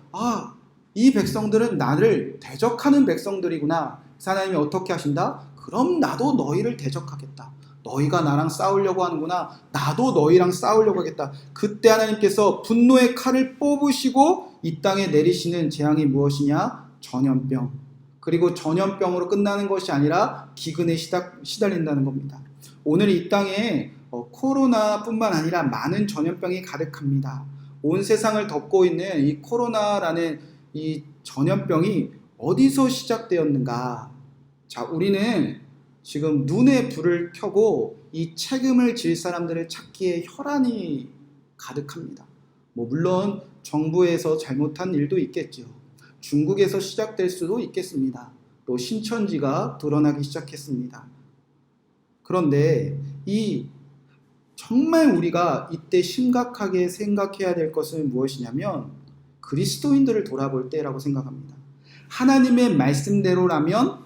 이 백성들은 나를 대적하는 백성들이구나. 그래서 하나님이 어떻게 하신다? 그럼 나도 너희를 대적하겠다. 너희가 나랑 싸우려고 하는구나. 나도 너희랑 싸우려고 하겠다. 그때 하나님께서 분노의 칼을 뽑으시고 이 땅에 내리시는 재앙이 무엇이냐? 전염병. 그리고 전염병으로 끝나는 것이 아니라 기근에 시달린다는 겁니다. 오늘 이 땅에 코로나뿐만 아니라 많은 전염병이 가득합니다. 온 세상을 덮고 있는 이 코로나라는 이 전염병이 어디서 시작되었는가? 자, 우리는 지금 눈에 불을 켜고 이 책임을 질 사람들을 찾기에 혈안이 가득합니다. 물론 정부에서 잘못한 일도 있겠죠. 중국에서 시작될 수도 있겠습니다. 또 신천지가 드러나기 시작했습니다. 그런데 정말 우리가 이때 심각하게 생각해야 될 것은 무엇이냐면 그리스도인들을 돌아볼 때라고 생각합니다. 하나님의 말씀대로라면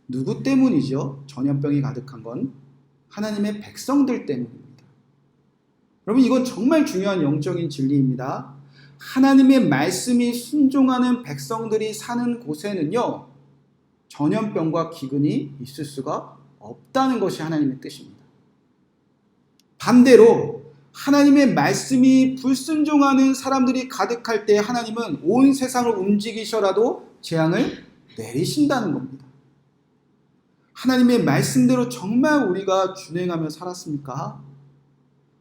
누구 때문이죠? 전염병이 가득한 건 하나님의 백성들 때문입니다. 여러분, 이건 정말 중요한 영적인 진리입니다. 하나님의 말씀이 순종하는 백성들이 사는 곳에는요, 전염병과 기근이 있을 수가 없다는 것이 하나님의 뜻입니다. 반대로 하나님의 말씀이 불순종하는 사람들이 가득할 때 하나님은 온 세상을 움직이셔라도 재앙을 내리신다는 겁니다. 하나님의 말씀대로 정말 우리가 준행하며 살았습니까?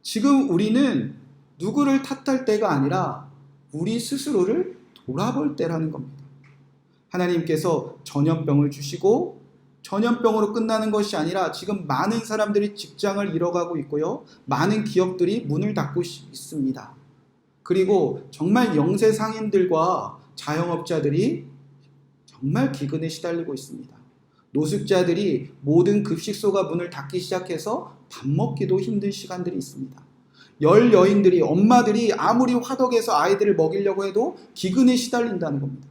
지금 우리는 누구를 탓할 때가 아니라 우리 스스로를 돌아볼 때라는 겁니다. 하나님께서 전염병을 주시고 전염병으로 끝나는 것이 아니라 지금 많은 사람들이 직장을 잃어가고 있고요. 많은 기업들이 문을 닫고 있습니다. 그리고 정말 영세 상인들과 자영업자들이 정말 기근에 시달리고 있습니다. 노숙자들이 모든 급식소가 문을 닫기 시작해서 밥 먹기도 힘든 시간들이 있습니다. 열 여인들이, 엄마들이 아무리 화덕에서 아이들을 먹이려고 해도 기근에 시달린다는 겁니다.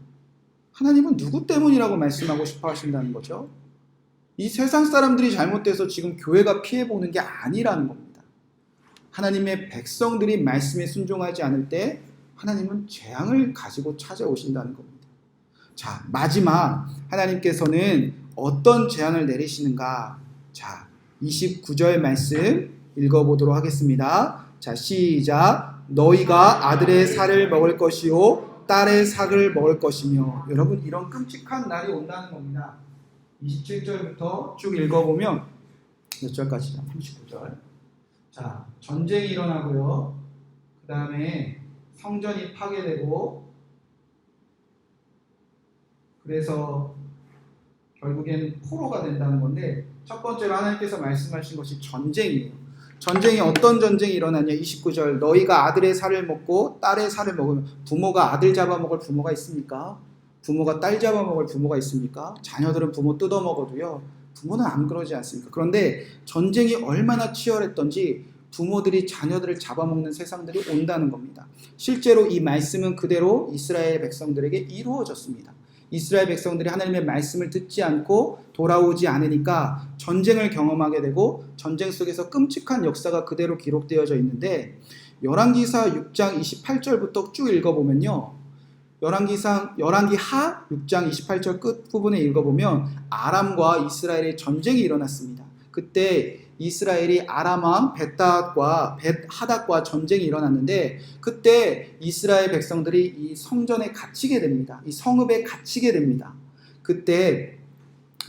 하나님은 누구 때문이라고 말씀하고 싶어 하신다는 거죠? 이 세상 사람들이 잘못돼서 지금 교회가 피해보는 게 아니라는 겁니다. 하나님의 백성들이 말씀에 순종하지 않을 때 하나님은 재앙을 가지고 찾아오신다는 겁니다. 자, 마지막 하나님께서는 어떤 재앙을 내리시는가? 자, 29절 말씀 읽어보도록 하겠습니다. 자, 시작. 너희가 아들의 살을 먹을 것이요 딸의 삭을 먹을 것이며. 여러분, 이런 끔찍한 날이 온다는 겁니다. 27절부터 쭉 읽어보면 몇 절까지죠? 39절. 자, 전쟁이 일어나고요. 그 다음에 성전이 파괴되고, 그래서 결국엔 포로가 된다는 건데, 첫 번째로 하나님께서 말씀하신 것이 전쟁이에요. 전쟁이 어떤 전쟁이 일어나냐? 29절. 너희가 아들의 살을 먹고 딸의 살을 먹으면, 부모가 아들 잡아먹을 부모가 있습니까? 부모가 딸 잡아먹을 부모가 있습니까? 자녀들은 부모 뜯어먹어도요, 부모는 안 그러지 않습니까? 그런데 전쟁이 얼마나 치열했던지 부모들이 자녀들을 잡아먹는 세상들이 온다는 겁니다. 실제로 이 말씀은 그대로 이스라엘 백성들에게 이루어졌습니다. 이스라엘 백성들이 하나님의 말씀을 듣지 않고 돌아오지 않으니까 전쟁을 경험하게 되고 전쟁 속에서 끔찍한 역사가 그대로 기록되어져 있는데, 열왕기사 6장 28절부터 쭉 읽어보면요, 열왕기 하 6장 28절 끝부분에 읽어보면 아람과 이스라엘의 전쟁이 일어났습니다. 그때 이스라엘이 아람 왕 벳하닷과 전쟁이 일어났는데, 그때 이스라엘 백성들이 이 성전에 갇히게 됩니다. 이 성읍에 갇히게 됩니다. 그때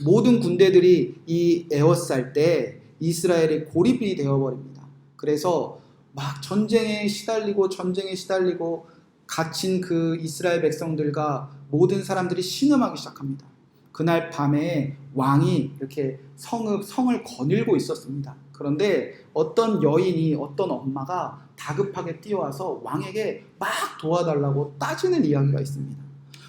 모든 군대들이 이 에워쌀 때 이스라엘이 고립이 되어버립니다. 그래서 막 전쟁에 시달리고 갇힌 그 이스라엘 백성들과 모든 사람들이 신음하기 시작합니다. 그날 밤에 왕이 이렇게 성을 거닐고 있었습니다. 그런데 어떤 여인이, 어떤 엄마가 다급하게 뛰어와서 왕에게 막 도와달라고 따지는 이야기가 있습니다.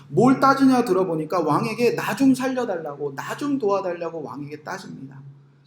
뭘 따지냐 들어보니까 왕에게 나 좀 살려달라고, 나 좀 도와달라고 왕에게 따집니다.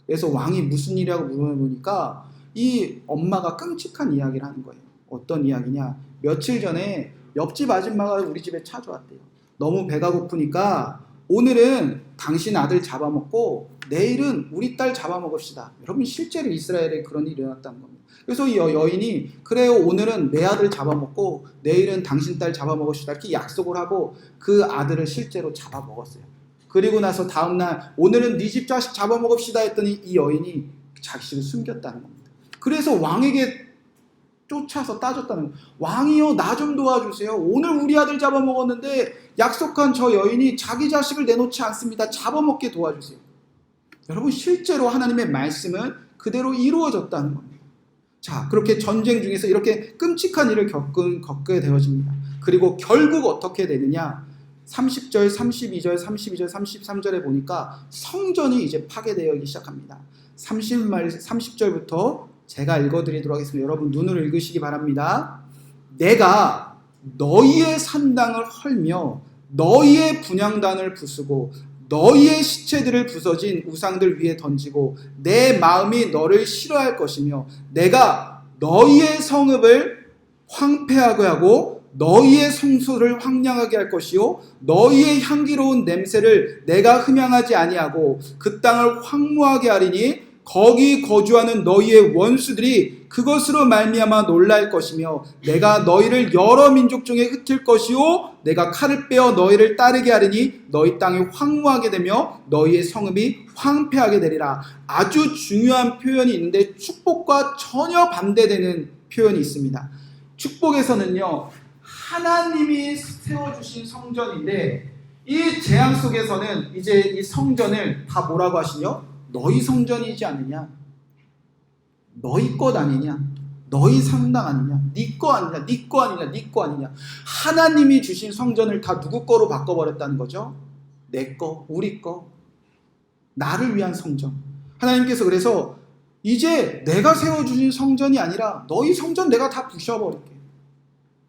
그래서 왕이 무슨 일이라고 물어보니까 이 엄마가 끔찍한 이야기를 하는 거예요. 어떤 이야기냐? 며칠 전에 옆집 아줌마가 우리 집에 찾아왔대요. 너무 배가 고프니까 오늘은 당신 아들 잡아먹고 내일은 우리 딸 잡아먹읍시다. 여러분, 실제로 이스라엘에 그런 일이 일어났다는 겁니다. 그래서 이 여인이 그래요, 오늘은 내 아들 잡아먹고 내일은 당신 딸 잡아먹읍시다, 이렇게 약속을 하고 그 아들을 실제로 잡아먹었어요. 그리고 나서 다음날 오늘은 네 집 자식 잡아먹읍시다 했더니 이 여인이 자식을 숨겼다는 겁니다. 그래서 왕에게 쫓아서 따졌다는 거예요. 왕이요, 나 좀 도와주세요. 오늘 우리 아들 잡아먹었는데 약속한 저 여인이 자기 자식을 내놓지 않습니다. 잡아먹게 도와주세요. 여러분, 실제로 하나님의 말씀은 그대로 이루어졌다는 겁니다. 자, 그렇게 전쟁 중에서 이렇게 끔찍한 일을 겪게 되어집니다. 그리고 결국 어떻게 되느냐? 30절, 32절, 32절, 33절에 보니까 성전이 이제 파괴되기 시작합니다. 30절부터 제가 읽어드리도록 하겠습니다. 여러분, 눈으로 읽으시기 바랍니다. 내가 너희의 산당을 헐며 너희의 분향단을 부수고 너희의 시체들을 부서진 우상들 위에 던지고 내 마음이 너를 싫어할 것이며 내가 너희의 성읍을 황폐하게 하고 너희의 성소를 황량하게 할 것이요 너희의 향기로운 냄새를 내가 흠향하지 아니하고 그 땅을 황무하게 하리니 거기 거주하는 너희의 원수들이 그것으로 말미암아 놀랄 것이며 내가 너희를 여러 민족 중에 흩을 것이요 내가 칼을 빼어 너희를 따르게 하리니 너희 땅이 황무하게 되며 너희의 성읍이 황폐하게 되리라. 아주 중요한 표현이 있는데 축복과 전혀 반대되는 표현이 있습니다. 축복에서는요, 하나님이 세워주신 성전인데 이 재앙 속에서는 이제 이 성전을 다 뭐라고 하시냐? 너희 성전이지 않느냐? 너희 것 아니냐? 너희 상당 아니냐? 네 거 아니냐? 네 거 아니냐? 네 거 아니냐? 하나님이 주신 성전을 다 누구 거로 바꿔버렸다는 거죠? 내 거, 우리 거, 나를 위한 성전. 하나님께서 그래서 이제 내가 세워주신 성전이 아니라 너희 성전 내가 다 부셔버릴게.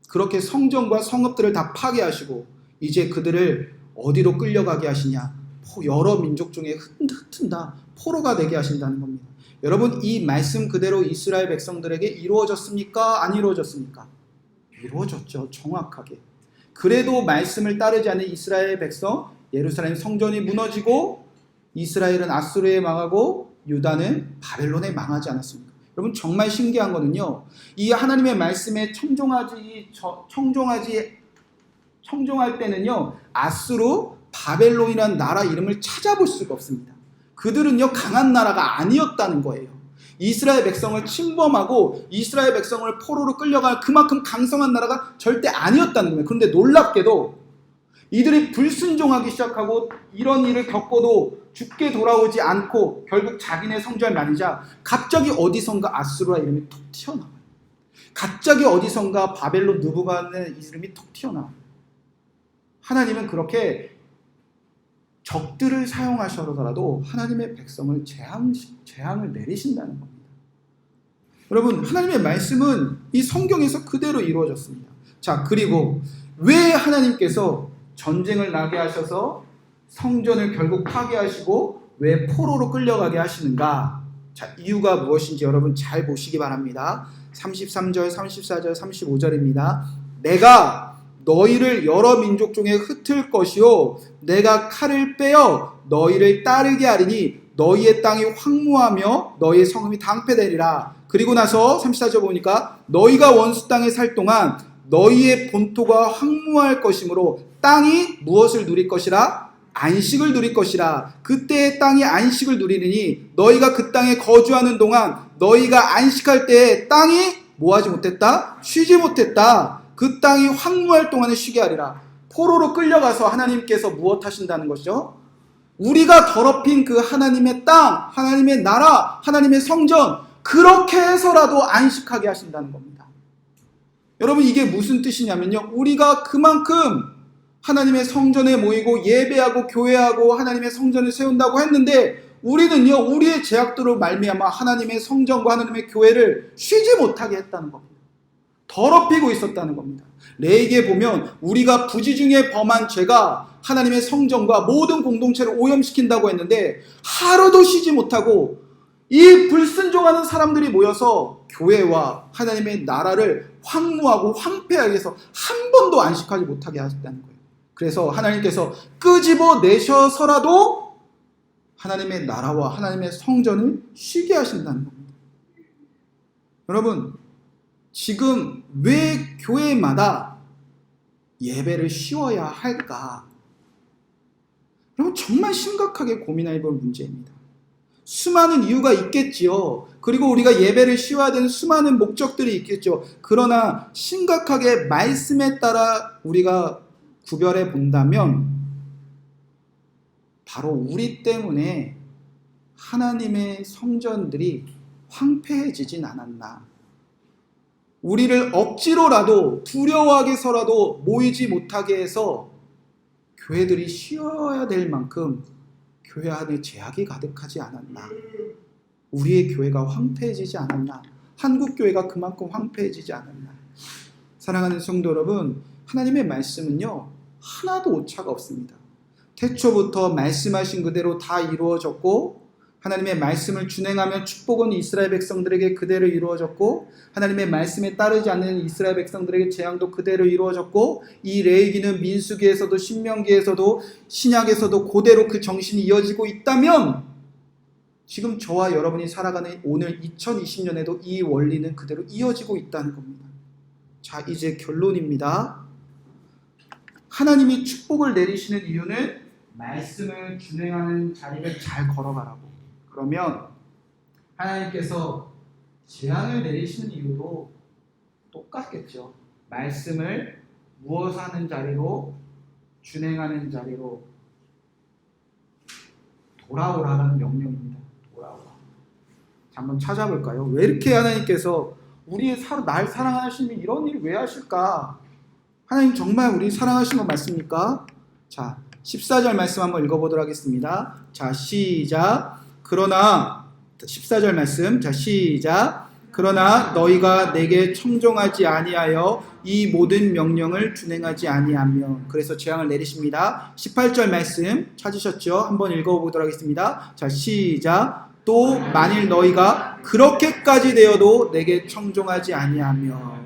그렇게 성전과 성읍들을 다 파괴하시고 이제 그들을 어디로 끌려가게 하시냐? 여러 민족 중에 흩은다 포로가 되게 하신다는 겁니다. 여러분, 이 말씀 그대로 이스라엘 백성들에게 이루어졌습니까? 안 이루어졌습니까? 이루어졌죠. 정확하게. 그래도 말씀을 따르지 않는 이스라엘 백성, 예루살렘 성전이 무너지고 이스라엘은 아수르에 망하고 유다는 바벨론에 망하지 않았습니까? 여러분, 정말 신기한 거는요, 이 하나님의 말씀에 청종할 때는요, 아수르, 바벨론이라는 나라 이름을 찾아볼 수가 없습니다. 그들은요, 강한 나라가 아니었다는 거예요. 이스라엘 백성을 침범하고 이스라엘 백성을 포로로 끌려갈 그만큼 강성한 나라가 절대 아니었다는 거예요. 그런데 놀랍게도 이들이 불순종하기 시작하고 이런 일을 겪고도 죽게 돌아오지 않고 결국 자기네 성전을 나뉘자 갑자기 어디선가 아수르라 이름이 톡 튀어나와요. 갑자기 어디선가 바벨론 느부갓네살 이름이 톡 튀어나와요. 하나님은 그렇게 적들을 사용하셔서라도 하나님의 백성을 재앙을 내리신다는 겁니다. 여러분, 하나님의 말씀은 이 성경에서 그대로 이루어졌습니다. 자, 그리고 왜 하나님께서 전쟁을 나게 하셔서 성전을 결국 파괴하시고 왜 포로로 끌려가게 하시는가? 자, 이유가 무엇인지 여러분 잘 보시기 바랍니다. 33절, 34절, 35절입니다. 내가 너희를 여러 민족 중에 흩을 것이요 내가 칼을 빼어 너희를 따르게 하리니 너희의 땅이 황무하며 너희의 성읍이 당패되리라. 그리고 나서 34절 보니까 너희가 원수 땅에 살 동안 너희의 본토가 황무할 것이므로 땅이 무엇을 누릴 것이라? 안식을 누릴 것이라. 그때의 땅이 안식을 누리느니 너희가 그 땅에 거주하는 동안 너희가 안식할 때에 땅이 뭐하지 못했다? 쉬지 못했다. 그 땅이 황무할 동안에 쉬게 하리라. 포로로 끌려가서 하나님께서 무엇 하신다는 것이죠? 우리가 더럽힌 그 하나님의 땅, 하나님의 나라, 하나님의 성전, 그렇게 해서라도 안식하게 하신다는 겁니다. 여러분, 이게 무슨 뜻이냐면요, 우리가 그만큼 하나님의 성전에 모이고 예배하고 교회하고 하나님의 성전을 세운다고 했는데 우리는요, 우리의 죄악들로 말미암아 하나님의 성전과 하나님의 교회를 쉬지 못하게 했다는 겁니다. 더럽히고 있었다는 겁니다. 레위기에 보면 우리가 부지 중에 범한 죄가 하나님의 성전과 모든 공동체를 오염시킨다고 했는데 하루도 쉬지 못하고 이 불순종하는 사람들이 모여서 교회와 하나님의 나라를 황무하고 황폐하게 해서 한 번도 안식하지 못하게 하셨다는 거예요. 그래서 하나님께서 끄집어 내셔서라도 하나님의 나라와 하나님의 성전을 쉬게 하신다는 겁니다. 여러분, 지금 왜 교회마다 예배를 쉬어야 할까? 여러분, 정말 심각하게 고민해 볼 문제입니다. 수많은 이유가 있겠지요. 그리고 우리가 예배를 쉬어야 되는 수많은 목적들이 있겠죠. 그러나 심각하게 말씀에 따라 우리가 구별해 본다면 바로 우리 때문에 하나님의 성전들이 황폐해지진 않았나. 우리를 억지로라도 두려워하게 해서라도 모이지 못하게 해서 교회들이 쉬어야 될 만큼 교회 안에 죄악이 가득하지 않았나. 우리의 교회가 황폐해지지 않았나. 한국 교회가 그만큼 황폐해지지 않았나. 사랑하는 성도 여러분, 하나님의 말씀은요 하나도 오차가 없습니다. 태초부터 말씀하신 그대로 다 이루어졌고 하나님의 말씀을 준행하며 축복은 이스라엘 백성들에게 그대로 이루어졌고 하나님의 말씀에 따르지 않는 이스라엘 백성들에게 재앙도 그대로 이루어졌고 이 레위기는 민수기에서도 신명기에서도 신약에서도 그대로 그 정신이 이어지고 있다면 지금 저와 여러분이 살아가는 오늘 2020년에도 이 원리는 그대로 이어지고 있다는 겁니다. 자, 이제 결론입니다. 하나님이 축복을 내리시는 이유는 말씀을 준행하는 자리를 잘 걸어가라고. 그러면 하나님께서 재앙을 내리시는 이유도 똑같겠죠. 말씀을 무엇하는 자리로 준행하는 자리로 돌아오라는 명령입니다. 돌아오라. 자, 한번 찾아볼까요? 왜 이렇게 하나님께서 우리의 날 사랑하시면 이런 일을 왜 하실까? 하나님 정말 우리 사랑하시는 거 맞습니까? 자, 14절 말씀 한번 읽어보도록 하겠습니다. 자, 시작. 그러나 14절 말씀. 자, 시작. 그러나 너희가 내게 청종하지 아니하여 이 모든 명령을 준행하지 아니하며. 그래서 재앙을 내리십니다. 18절 말씀 찾으셨죠? 한번 읽어보도록 하겠습니다. 자, 시작. 또 만일 너희가 그렇게까지 되어도 내게 청종하지 아니하며.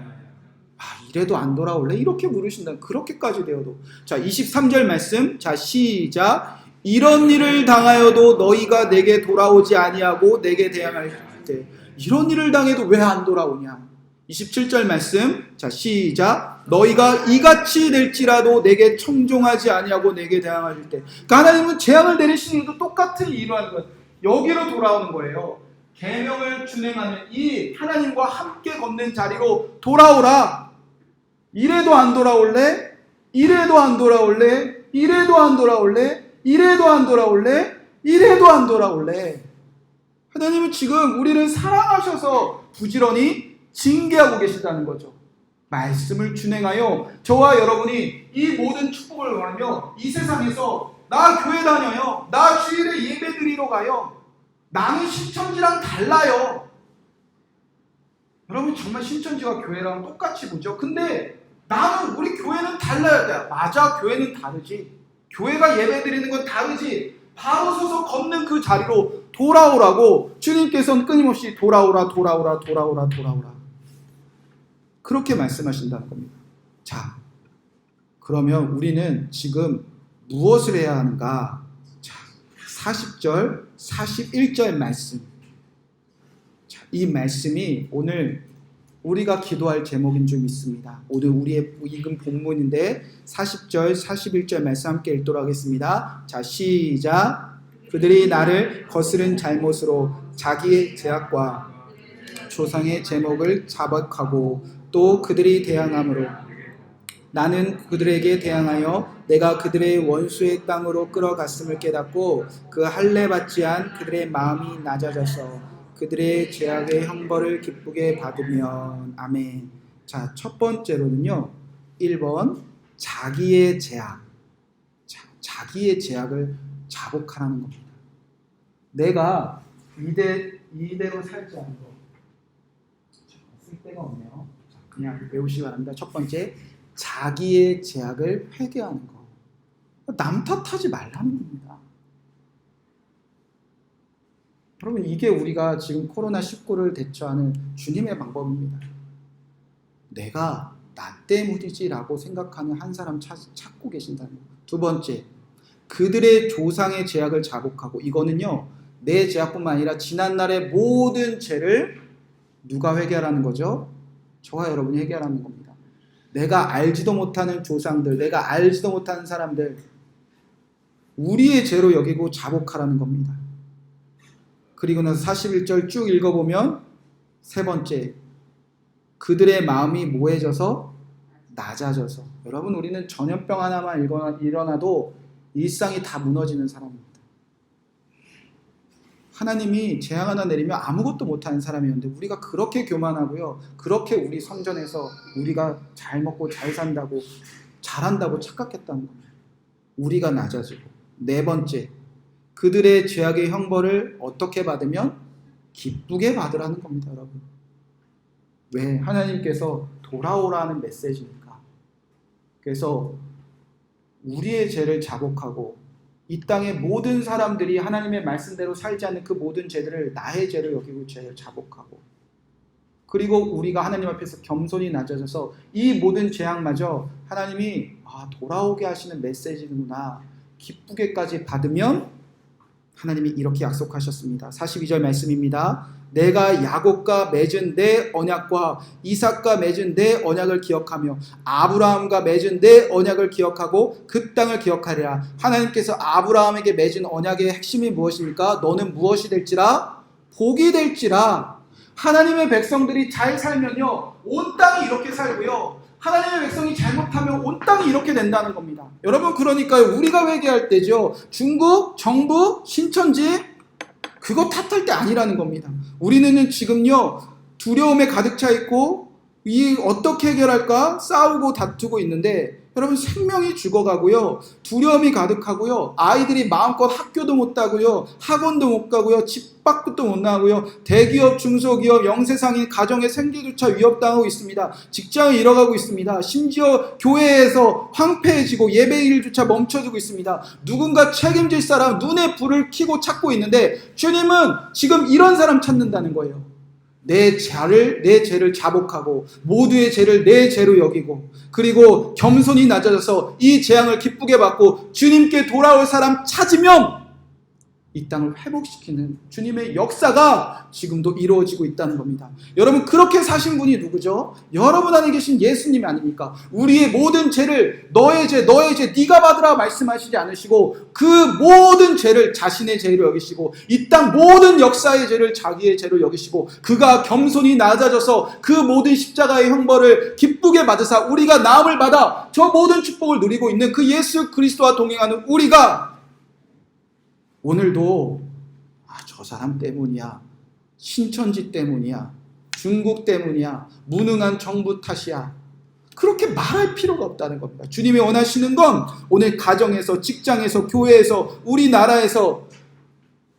이래도 안 돌아올래? 이렇게 물으신다. 그렇게까지 되어도. 자, 23절 말씀. 자, 시작. 이런 일을 당하여도 너희가 내게 돌아오지 아니하고 내게 대항할 때. 이런 일을 당해도 왜 안 돌아오냐? 27절 말씀. 자, 시작. 너희가 이같이 될지라도 내게 청종하지 아니하고 내게 대항할 때. 그러니까 하나님은 재앙을 내리시는 일도 똑같은 일을 하는 거예요. 여기로 돌아오는 거예요. 계명을 준행하는 이 하나님과 함께 걷는 자리로 돌아오라. 이래도 안 돌아올래? 이래도 안 돌아올래? 이래도 안 돌아올래? 이래도 안 돌아올래? 이래도 안 돌아올래? 하나님은 지금 우리를 사랑하셔서 부지런히 징계하고 계시다는 거죠. 말씀을 준행하여 저와 여러분이 이 모든 축복을 원하며 이 세상에서 나 교회 다녀요. 나 주일에 예배 드리러 가요. 나는 신천지랑 달라요. 여러분 정말 신천지와 교회랑 똑같이 보죠. 근데 나는 우리 교회는 달라야 돼. 맞아, 교회는 다르지. 교회가 예배 드리는 건 다르지. 바로 서서 걷는 그 자리로 돌아오라고 주님께서는 끊임없이 돌아오라. 그렇게 말씀하신다는 겁니다. 자, 그러면 우리는 지금 무엇을 해야 하는가? 자, 40절, 41절 말씀. 자, 이 말씀이 오늘 우리가 기도할 제목인 줄 믿습니다. 오늘 우리의 읽은 본문인데 40절, 41절 말씀 함께 읽도록 하겠습니다. 자, 시작. 그들이 나를 거스른 잘못으로 자기의 죄악과 조상의 제목을 자박하고 또 그들이 대항함으로 나는 그들에게 대항하여 내가 그들의 원수의 땅으로 끌어갔음을 깨닫고 그 할례 받지 않은 그들의 마음이 낮아져서 그들의 죄악의 형벌을 기쁘게 받으면. 아멘. 자, 첫 번째로는요, 1번 자기의 죄악. 자기의 제약을 자복하라는 겁니다. 내가 이대로 살지 않고 쓸 데가 없네요. 그냥 외우시기 바랍니다. 첫 번째, 자기의 제약을 회개하는 거. 남 탓하지 말라는 겁니다. 여러분, 이게 우리가 지금 코로나19를 대처하는 주님의 방법입니다. 내가 나 때문이지라고 생각하는 한 사람 찾고 계신다는 거. 두 번째, 그들의 조상의 제약을 자복하고, 이거는요, 내 제약뿐만 아니라 지난날의 모든 죄를 누가 회개하라는 거죠? 저와 여러분이 회개하라는 겁니다. 내가 알지도 못하는 조상들, 내가 알지도 못하는 사람들, 우리의 죄로 여기고 자복하라는 겁니다. 그리고 나서 41절 쭉 읽어보면 세 번째, 그들의 마음이 모해져서 낮아져서. 여러분, 우리는 전염병 하나만 일어나도 일상이 다 무너지는 사람입니다. 하나님이 재앙 하나 내리면 아무것도 못하는 사람이었는데 우리가 그렇게 교만하고요, 그렇게 우리 성전에서 우리가 잘 먹고 잘 산다고 잘한다고 착각했다는 겁니다. 우리가 낮아지고. 네 번째, 그들의 죄악의 형벌을 어떻게 받으면? 기쁘게 받으라는 겁니다. 여러분, 왜? 하나님께서 돌아오라는 메시지니까. 그래서 우리의 죄를 자복하고, 이 땅의 모든 사람들이 하나님의 말씀대로 살지 않는 그 모든 죄들을 나의 죄로 여기고 죄를 자복하고, 그리고 우리가 하나님 앞에서 겸손히 낮아져서 이 모든 재앙마저 하나님이 돌아오게 하시는 메시지구나, 기쁘게까지 받으면 하나님이 이렇게 약속하셨습니다. 42절 말씀입니다. 내가 야곱과 맺은 내 언약과 이삭과 맺은 내 언약을 기억하며 아브라함과 맺은 내 언약을 기억하고 그 땅을 기억하리라. 하나님께서 아브라함에게 맺은 언약의 핵심이 무엇입니까? 너는 무엇이 될지라? 복이 될지라. 하나님의 백성들이 잘 살면요, 온 땅이 이렇게 살고요, 하나님의 백성이 잘못하면 온 땅이 이렇게 된다는 겁니다. 여러분, 그러니까 우리가 회개할 때죠, 중국, 정부, 신천지 그거 탓할 때 아니라는 겁니다. 우리는 지금요, 두려움에 가득 차 있고 어떻게 해결할까 싸우고 다투고 있는데, 여러분, 생명이 죽어가고요, 두려움이 가득하고요, 아이들이 마음껏 학교도 못 가고요, 학원도 못 가고요, 집 밖도 못 나가고요, 대기업, 중소기업, 영세상인 가정의 생계조차 위협당하고 있습니다. 직장을 잃어가고 있습니다. 심지어 교회에서 황폐해지고 예배일조차 멈춰지고 있습니다. 누군가 책임질 사람, 눈에 불을 켜고 찾고 있는데 주님은 지금 이런 사람 찾는다는 거예요. 내 죄를 자복하고 모두의 죄를 내 죄로 여기고, 그리고 겸손히 낮아져서 이 재앙을 기쁘게 받고 주님께 돌아올 사람 찾으면 이 땅을 회복시키는 주님의 역사가 지금도 이루어지고 있다는 겁니다. 여러분, 그렇게 사신 분이 누구죠? 여러분 안에 계신 예수님이 아닙니까? 우리의 모든 죄를 너의 죄 네가 받으라 말씀하시지 않으시고 그 모든 죄를 자신의 죄로 여기시고 이 땅 모든 역사의 죄를 자기의 죄로 여기시고 그가 겸손히 낮아져서 그 모든 십자가의 형벌을 기쁘게 받으사 우리가 나음을 받아 저 모든 축복을 누리고 있는 그 예수 그리스도와 동행하는 우리가 오늘도 저 사람 때문이야, 신천지 때문이야, 중국 때문이야, 무능한 정부 탓이야, 그렇게 말할 필요가 없다는 겁니다. 주님이 원하시는 건 오늘 가정에서, 직장에서, 교회에서, 우리나라에서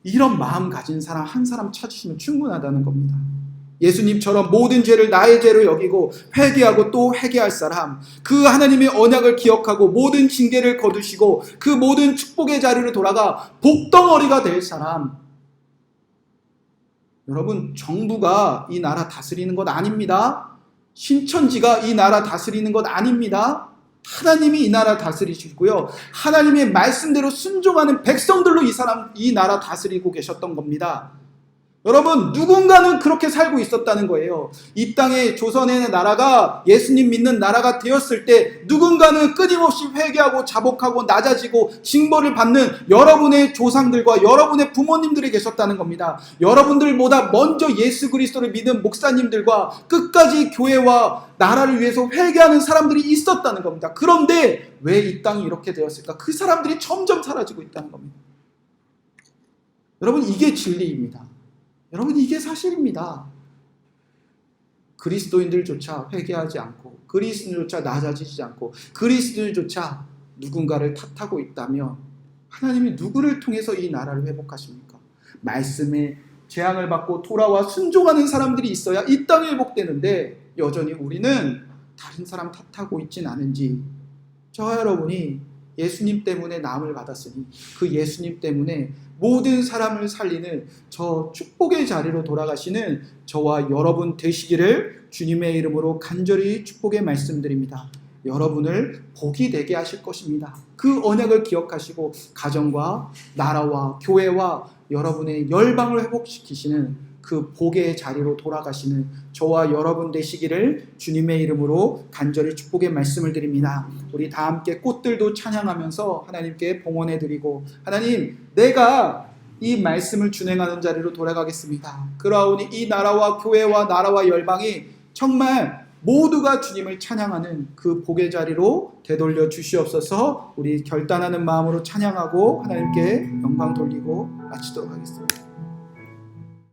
이런 마음 가진 사람 한 사람 찾으시면 충분하다는 겁니다. 예수님처럼 모든 죄를 나의 죄로 여기고 회개하고 또 회개할 사람, 그 하나님의 언약을 기억하고 모든 징계를 거두시고 그 모든 축복의 자리로 돌아가 복덩어리가 될 사람. 여러분, 정부가 이 나라 다스리는 것 아닙니다. 신천지가 이 나라 다스리는 것 아닙니다. 하나님이 이 나라 다스리시고요, 하나님의 말씀대로 순종하는 백성들로 이 나라 다스리고 계셨던 겁니다. 여러분, 누군가는 그렇게 살고 있었다는 거예요. 이 땅에 조선의 나라가 예수님 믿는 나라가 되었을 때 누군가는 끊임없이 회개하고 자복하고 낮아지고 징벌을 받는 여러분의 조상들과 여러분의 부모님들이 계셨다는 겁니다. 여러분들보다 먼저 예수 그리스도를 믿은 목사님들과 끝까지 교회와 나라를 위해서 회개하는 사람들이 있었다는 겁니다. 그런데 왜 이 땅이 이렇게 되었을까? 그 사람들이 점점 사라지고 있다는 겁니다. 여러분, 이게 진리입니다. 여러분, 이게 사실입니다. 그리스도인들조차 회개하지 않고, 그리스도인조차 낮아지지 않고, 그리스도인조차 누군가를 탓하고 있다면 하나님이 누구를 통해서 이 나라를 회복하십니까? 말씀에 재앙을 받고 돌아와 순종하는 사람들이 있어야 이 땅이 회복되는데 여전히 우리는 다른 사람 탓하고 있진 않은지, 저와 여러분이 예수님 때문에 나음을 받았으니 그 예수님 때문에 모든 사람을 살리는 저 축복의 자리로 돌아가시는 저와 여러분 되시기를 주님의 이름으로 간절히 축복의 말씀드립니다. 여러분을 복이 되게 하실 것입니다. 그 언약을 기억하시고 가정과 나라와 교회와 여러분의 열방을 회복시키시는 그 복의 자리로 돌아가시는 저와 여러분 되시기를 주님의 이름으로 간절히 축복의 말씀을 드립니다. 우리 다 함께 꽃들도 찬양하면서 하나님께 봉헌해 드리고, 하나님, 내가 이 말씀을 준행하는 자리로 돌아가겠습니다. 그러하오니 이 나라와 교회와 나라와 열방이 정말 모두가 주님을 찬양하는 그 복의 자리로 되돌려 주시옵소서. 우리 결단하는 마음으로 찬양하고 하나님께 영광 돌리고 마치도록 하겠습니다.